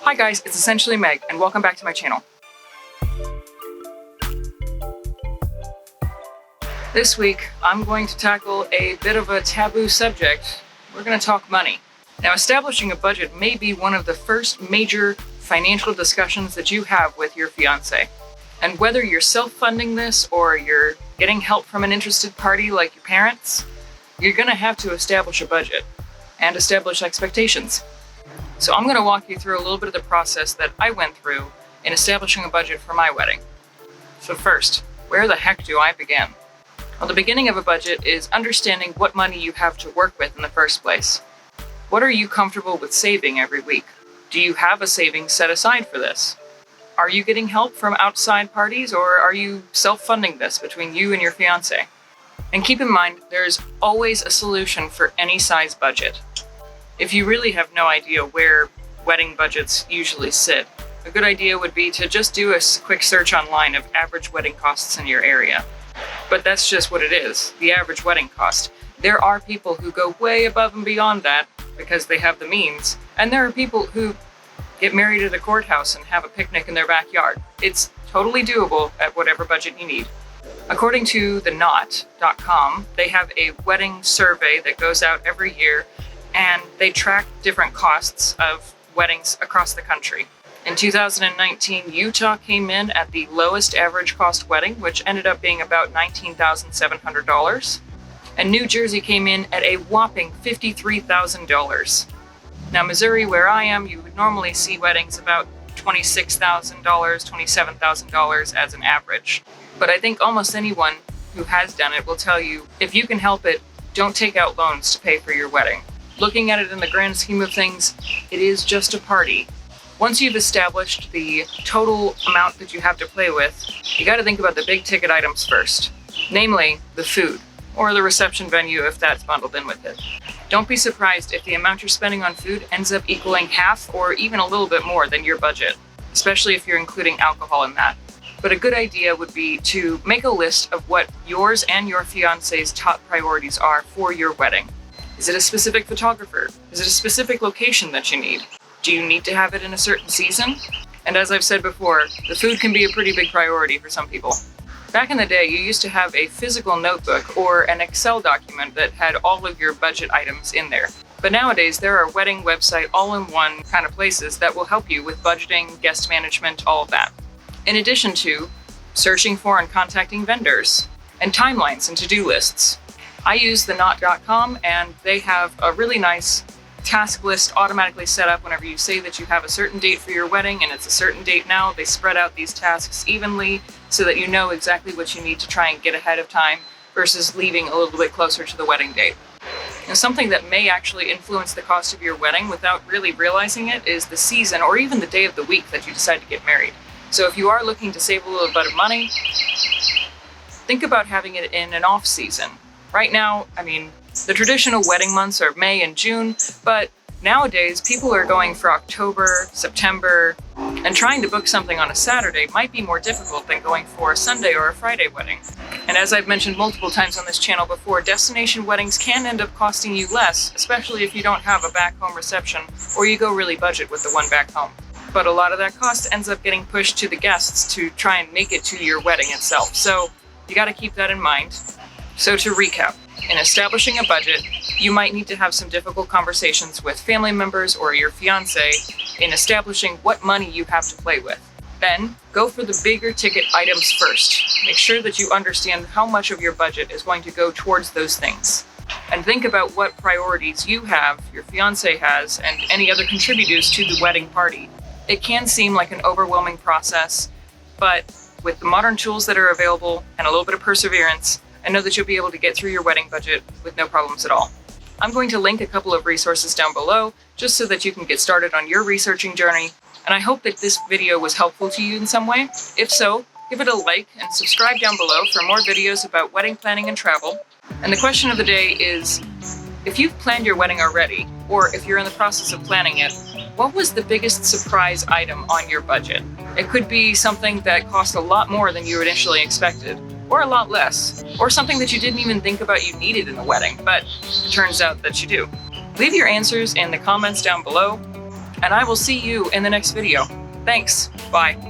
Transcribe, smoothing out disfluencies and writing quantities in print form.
Hi guys, it's Essentially Meg, and welcome back to my channel. This week, I'm going to tackle a bit of a taboo subject. We're going to talk money. Now, establishing a budget may be one of the first major financial discussions that you have with your fiancé. And whether you're self-funding this or you're getting help from an interested party like your parents, you're going to have to establish a budget and establish expectations. So I'm going to walk you through a little bit of the process that I went through in establishing a budget for my wedding. So first, where the heck do I begin? Well, the beginning of a budget is understanding what money you have to work with in the first place. What are you comfortable with saving every week? Do you have a savings set aside for this? Are you getting help from outside parties, or are you self-funding this between you and your fiancé? And keep in mind, there's always a solution for any size budget. If you really have no idea where wedding budgets usually sit, a good idea would be to just do a quick search online of average wedding costs in your area. But that's just what it is, the average wedding cost. There are people who go way above and beyond that because they have the means, and there are people who get married at a courthouse and have a picnic in their backyard. It's totally doable at whatever budget you need. According to theknot.com, they have a wedding survey that goes out every year, and they track different costs of weddings across the country. In 2019, Utah came in at the lowest average cost wedding, which ended up being about $19,700. And New Jersey came in at a whopping $53,000. Now, Missouri, where I am, you would normally see weddings about $26,000, $27,000 as an average. But I think almost anyone who has done it will tell you, if you can help it, don't take out loans to pay for your wedding. Looking at it in the grand scheme of things, it is just a party. Once you've established the total amount that you have to play with, you got to think about the big ticket items first, namely the food, or the reception venue if that's bundled in with it. Don't be surprised if the amount you're spending on food ends up equaling half or even a little bit more than your budget, especially if you're including alcohol in that. But a good idea would be to make a list of what yours and your fiancé's top priorities are for your wedding. Is it a specific photographer? Is it a specific location that you need? Do you need to have it in a certain season? And as I've said before, the food can be a pretty big priority for some people. Back in the day, you used to have a physical notebook or an Excel document that had all of your budget items in there. But nowadays, there are wedding website all-in-one kind of places that will help you with budgeting, guest management, all of that. In addition to searching for and contacting vendors, and timelines and to-do lists. I use theknot.com, and they have a really nice task list automatically set up whenever you say that you have a certain date for your wedding and it's a certain date now. They spread out these tasks evenly so that you know exactly what you need to try and get ahead of time versus leaving a little bit closer to the wedding date. Now, something that may actually influence the cost of your wedding without really realizing it is the season or even the day of the week that you decide to get married. So if you are looking to save a little bit of money, think about having it in an off season. Right now, the traditional wedding months are May and June, but nowadays people are going for October, September, and trying to book something on a Saturday might be more difficult than going for a Sunday or a Friday wedding. And as I've mentioned multiple times on this channel before, destination weddings can end up costing you less, especially if you don't have a back home reception or you go really budget with the one back home. But a lot of that cost ends up getting pushed to the guests to try and make it to your wedding itself. So you got to keep that in mind. So to recap, in establishing a budget, you might need to have some difficult conversations with family members or your fiancé in establishing what money you have to play with. Then, go for the bigger ticket items first. Make sure that you understand how much of your budget is going to go towards those things. And think about what priorities you have, your fiancé has, and any other contributors to the wedding party. It can seem like an overwhelming process, but with the modern tools that are available and a little bit of perseverance, I know that you'll be able to get through your wedding budget with no problems at all. I'm going to link a couple of resources down below just so that you can get started on your researching journey, and I hope that this video was helpful to you in some way. If so, give it a like and subscribe down below for more videos about wedding planning and travel. And the question of the day is, if you've planned your wedding already, or if you're in the process of planning it, what was the biggest surprise item on your budget? It could be something that cost a lot more than you initially expected, or a lot less, or something that you didn't even think about you needed in a wedding, but it turns out that you do. Leave your answers in the comments down below. and I will see you in the next video. Thanks. Bye.